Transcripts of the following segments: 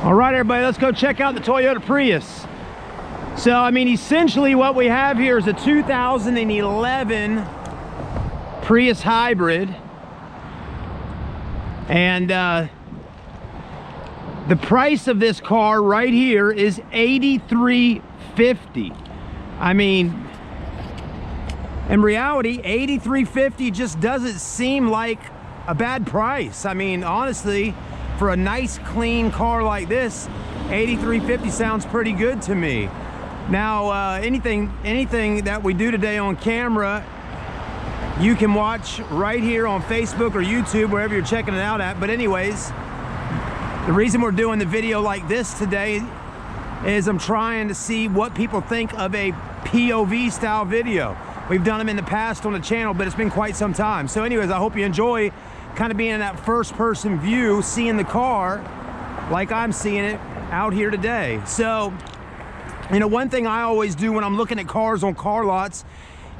All right, everybody, let's go check out the Toyota Prius. So, I mean, essentially what we have here is a 2011 Prius hybrid. And the price of this car right here is $83.50. I mean, in reality, $83.50 just doesn't seem like a bad price. I mean, honestly, for a nice, clean car like this, $83.50 sounds pretty good to me. Now, anything that we do today on camera, you can watch right here on Facebook or YouTube, wherever you're checking it out at. But anyways, the reason we're doing the video like this today is I'm trying to see what people think of a POV style video. We've done them in the past on the channel, but it's been quite some time. So anyways, I hope you enjoy kind of being in that first person view, seeing the car like I'm seeing it out here today. So, you know, one thing I always do when I'm looking at cars on car lots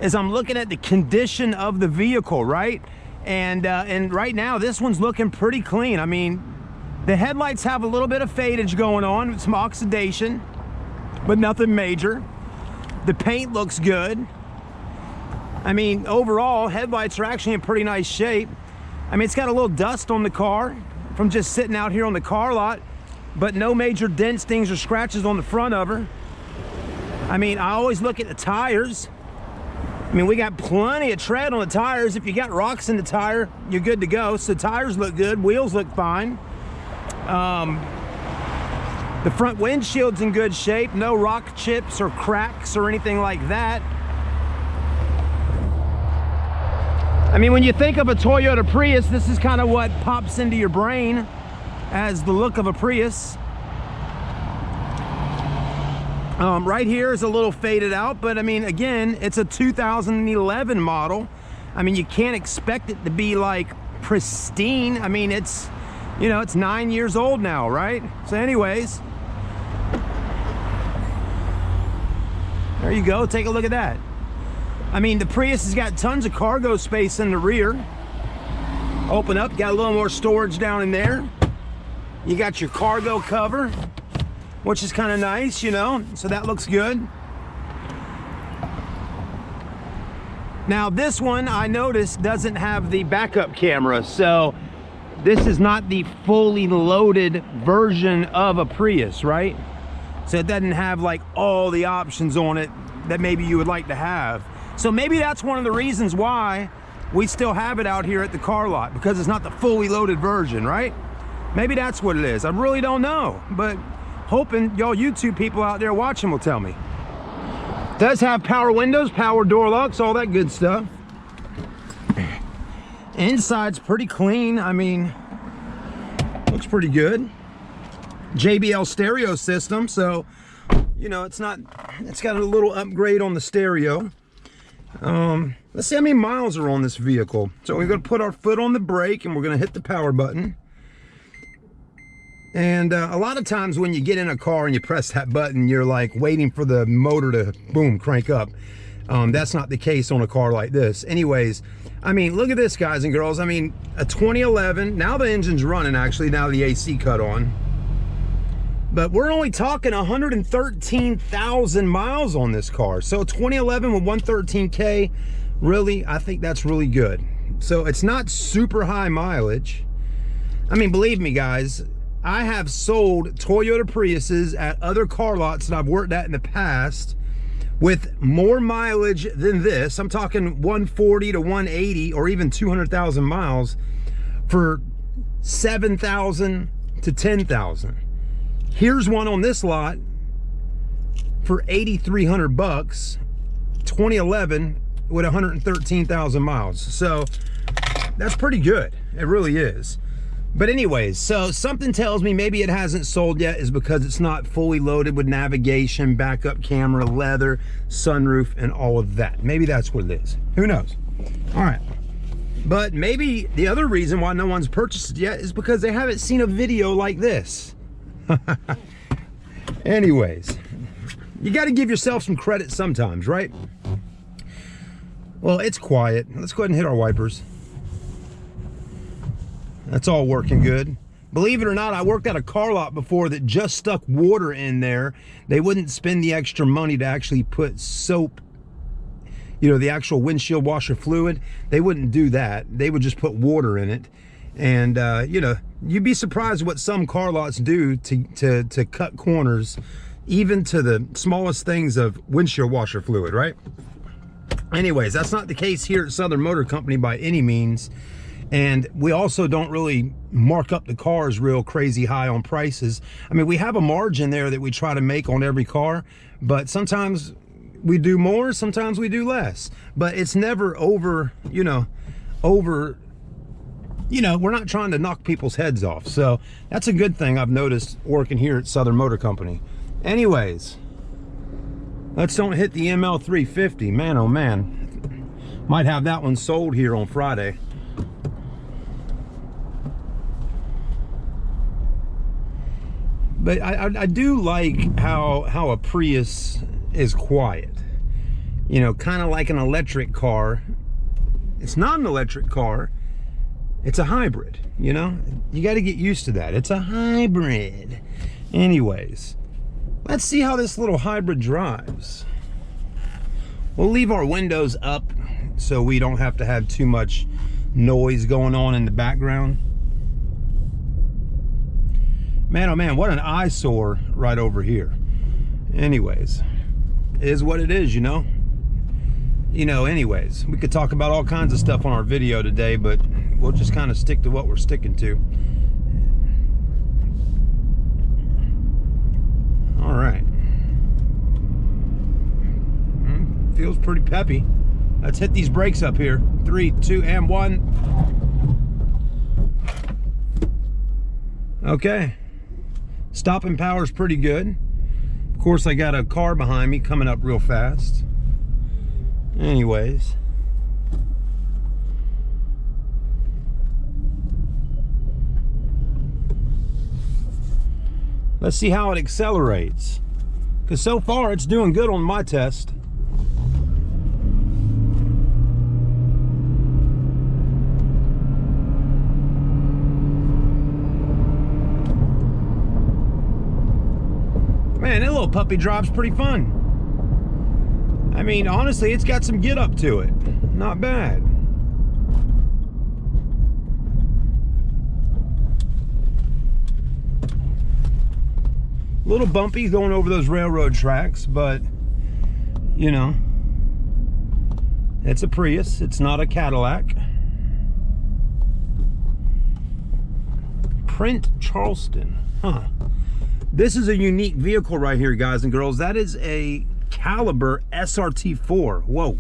is I'm looking at the condition of the vehicle, right? And right now, this one's looking pretty clean. I mean, the headlights have a little bit of fadage going on, some oxidation, but nothing major. The paint looks good. I mean, overall, headlights are actually in pretty nice shape. I mean, it's got a little dust on the car from just sitting out here on the car lot, but no major dents, dings, or scratches on the front of her. I mean, I always look at the tires. I mean, we got plenty of tread on the tires. If you got rocks in the tire, you're good to go. So tires look good, wheels look fine. The front windshield's in good shape, no rock chips or cracks or anything like that. I mean, when you think of a Toyota Prius, this is kind of what pops into your brain as the look of a Prius. Right here is a little faded out, but I mean, again, it's a 2011 model. I mean, you can't expect it to be like pristine. I mean, it's, you know, it's 9 years old now, right? So anyways, there you go, take a look at that. I mean, the Prius has got tons of cargo space in the rear. Open up, got a little more storage down in there. You got your cargo cover, which is kind of nice, you know, so that looks good. Now this one, I noticed, doesn't have the backup camera, so this is not the fully loaded version of a Prius, right? So it doesn't have like all the options on it that maybe you would like to have. So maybe that's one of the reasons why we still have it out here at the car lot, because it's not the fully loaded version, right? Maybe that's what it is. I really don't know, but hoping y'all YouTube people out there watching will tell me. It does have power windows, power door locks, all that good stuff. Inside's pretty clean. I mean, looks pretty good. JBL stereo system, so you know, it's got a little upgrade on the stereo. Let's see how many miles are on this vehicle. So we're going to put our foot on the brake and we're going to hit the power button. And a lot of times when you get in a car and you press that button, you're like waiting for the motor to boom, crank up. That's not the case on a car like this. Anyways, I mean, look at this, guys and girls. I mean, a 2011, now the engine's running actually, now the AC cut on. But we're only talking 113,000 miles on this car. So 2011 with 113K, really, I think that's really good. So it's not super high mileage. I mean, believe me, guys, I have sold Toyota Priuses at other car lots that I've worked at in the past with more mileage than this. I'm talking 140 to 180 or even 200,000 miles for 7,000 to 10,000. Here's one on this lot for 8,300 bucks, 2011 with 113,000 miles. So that's pretty good. It really is. But anyways, so something tells me maybe it hasn't sold yet is because it's not fully loaded with navigation, backup camera, leather, sunroof, and all of that. Maybe that's what it is. Who knows? All right. But maybe the other reason why no one's purchased it yet is because they haven't seen a video like this. Anyways, you got to give yourself some credit sometimes, right? Well, it's quiet. Let's go ahead and hit our wipers. That's all working good. Believe it or not, I worked at a car lot before that just stuck water in there. They wouldn't spend the extra money to actually put soap, you know, the actual windshield washer fluid. They wouldn't do that. They would just put water in it. And, you know, you'd be surprised what some car lots do to cut corners, even to the smallest things of windshield washer fluid, right? Anyways, that's not the case here at Southern Motor Company by any means. And we also don't really mark up the cars real crazy high on prices. I mean, we have a margin there that we try to make on every car, but sometimes we do more, sometimes we do less. But it's never over, you know, we're not trying to knock people's heads off. So that's a good thing I've noticed working here at Southern Motor Company. Anyways, let's don't hit the ML350. Man, oh man. Might have that one sold here on Friday. But I do like how a Prius is quiet. You know, kind of like an electric car. It's not an electric car. It's a hybrid, you know? You got to get used to that. It's a hybrid. Anyways, let's see how this little hybrid drives. We'll leave our windows up so we don't have to have too much noise going on in the background. Man, oh man, what an eyesore right over here. Anyways, it is what it is, you know? Anyways, we could talk about all kinds of stuff on our video today, but we'll just kind of stick to what we're sticking to. All right. Feels pretty peppy. Let's hit these brakes up here. 3, 2, and 1. Okay. Stopping power is pretty good. Of course, I got a car behind me coming up real fast. Anyways. Let's see how it accelerates. Because so far, it's doing good on my test. Man, that little puppy drive's pretty fun. I mean, honestly, it's got some get up to it. Not bad. A little bumpy going over those railroad tracks, but, you know, it's a Prius. It's not a Cadillac. Print Charleston. Huh. This is a unique vehicle right here, guys and girls. That is a Caliber SRT4. Whoa.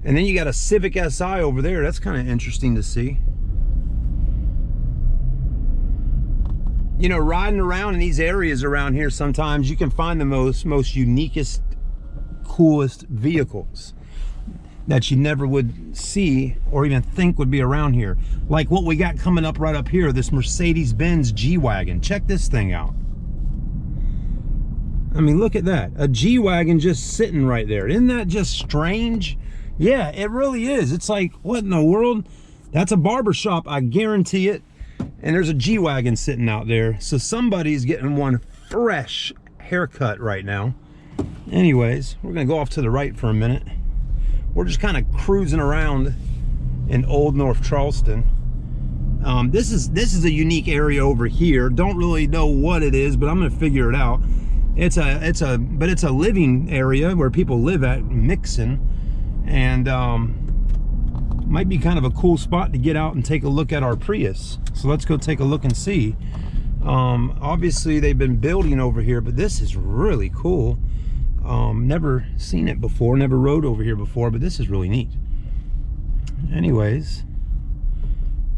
And then you got a Civic Si over there. That's kind of interesting to see. You know, riding around in these areas around here, sometimes you can find the most uniquest, coolest vehicles that you never would see or even think would be around here. Like what we got coming up right up here, this Mercedes-Benz G-Wagon. Check this thing out. I mean, look at that. A G-Wagon just sitting right there. Isn't that just strange? Yeah, it really is. It's like, what in the world? That's a barber shop, I guarantee it. And there's a G-Wagon sitting out there. So somebody's getting one fresh haircut right now. Anyways, we're gonna go off to the right for a minute. We're just kind of cruising around in Old North Charleston. This is a unique area over here. Don't really know what it is, but I'm gonna figure it out. It's a living area where people live at, mixing, and might be kind of a cool spot to get out and take a look at our Prius. So let's go take a look and see. Obviously they've been building over here, but this is really cool. Never seen it before, never rode over here before, but this is really neat. Anyways,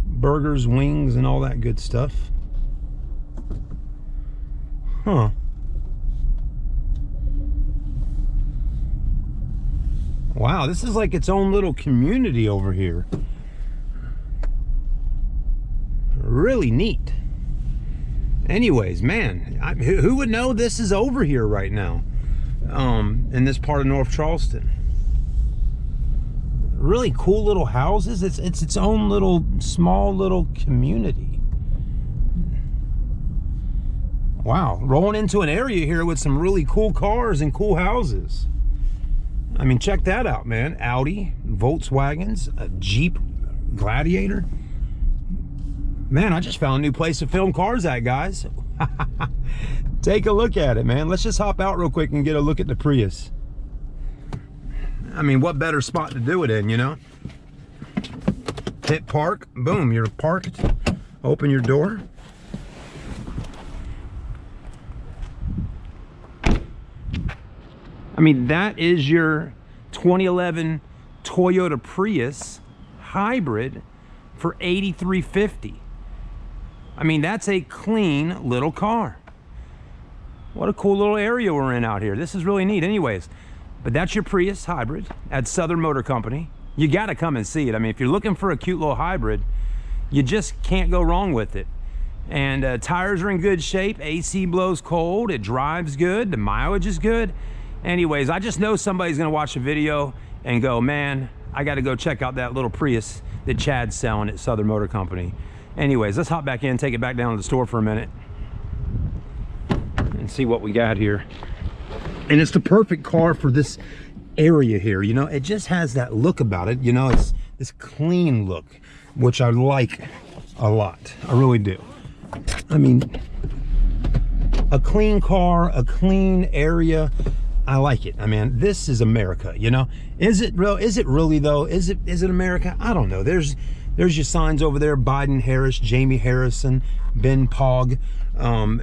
burgers, wings, and all that good stuff. Huh. Wow, this is like its own little community over here. Really neat. Anyways, man, who would know this is over here right now in this part of North Charleston? Really cool little houses. It's its own little small little community. Wow, rolling into an area here with some really cool cars and cool houses. I mean, check that out, man. Audi, Volkswagens, a Jeep Gladiator. Man, I just found a new place to film cars at, guys. Take a look at it, man. Let's just hop out real quick and get a look at the Prius. I mean, what better spot to do it in, you know? Hit park, boom, you're parked. Open your door. I mean, that is your 2011 Toyota Prius hybrid for $83.50. I mean, that's a clean little car. What a cool little area we're in out here. This is really neat. Anyways, but that's your Prius hybrid at Southern Motor Company. You got to come and see it. I mean, if you're looking for a cute little hybrid, you just can't go wrong with it. And tires are in good shape. AC blows cold. It drives good. The mileage is good. Anyways, I just know somebody's going to watch the video and go, man, I got to go check out that little Prius that Chad's selling at Southern Motor Company. Anyways, let's hop back in, take it back down to the store for a minute and see what we got here. And it's the perfect car for this area here, you know. It just has that look about it, you know. It's this clean look, which I like a lot. I really do. I mean, a clean car, a clean area, I like it. I mean, this is America, you know. Is it real? Is it really though? Is it America? I don't know. There's your signs over there: Biden, Harris, Jamie Harrison, Ben Pog.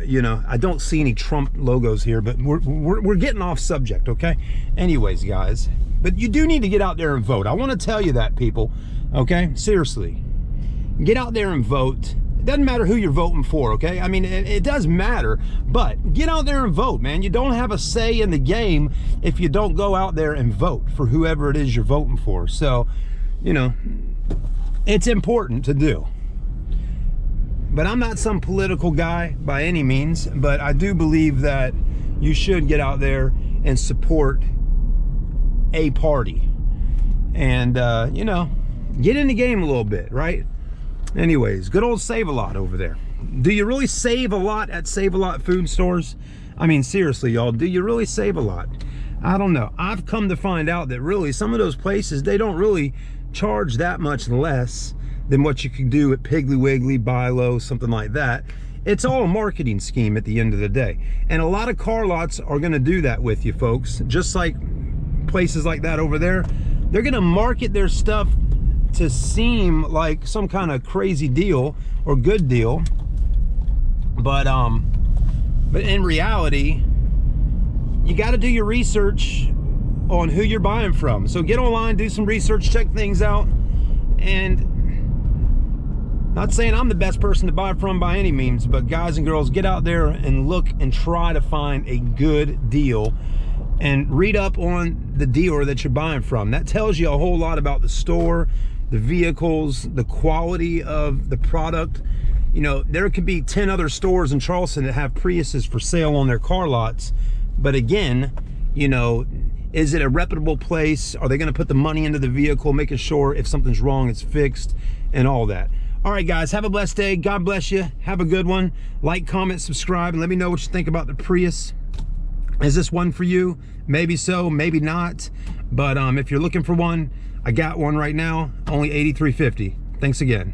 You know, I don't see any Trump logos here, but we're getting off subject, okay? Anyways, guys, but you do need to get out there and vote. I want to tell you that, people. Okay, seriously, get out there and vote. It doesn't matter who you're voting for, okay? I mean, it does matter, but get out there and vote, man. You don't have a say in the game if you don't go out there and vote for whoever it is you're voting for. So, you know, it's important to do. But I'm not some political guy by any means, but I do believe that you should get out there and support a party. And, you know, get in the game a little bit, right? Anyways, good old Save-A-Lot over there. Do you really save a lot at Save-A-Lot food stores? I mean, seriously, y'all, do you really save a lot? I don't know. I've come to find out that really some of those places, they don't really charge that much less than what you can do at Piggly Wiggly, Buy Low, something like that. It's all a marketing scheme at the end of the day. And a lot of car lots are gonna do that with you, folks. Just like places like that over there, they're gonna market their stuff to seem like some kind of crazy deal or good deal, but in reality, you got to do your research on who you're buying from. So get online, do some research, check things out. And not saying I'm the best person to buy from by any means, but guys and girls, get out there and look and try to find a good deal and read up on the dealer that you're buying from. That tells you a whole lot about the store, the vehicles, the quality of the product. You know, there could be 10 other stores in Charleston that have Priuses for sale on their car lots. But again, you know, is it a reputable place? Are they going to put the money into the vehicle, making sure if something's wrong, it's fixed and all that? All right, guys, have a blessed day. God bless you. Have a good one. Like, comment, subscribe, and let me know what you think about the Prius. Is this one for you? Maybe so, maybe not. But if you're looking for one, I got one right now, only $83.50. Thanks again.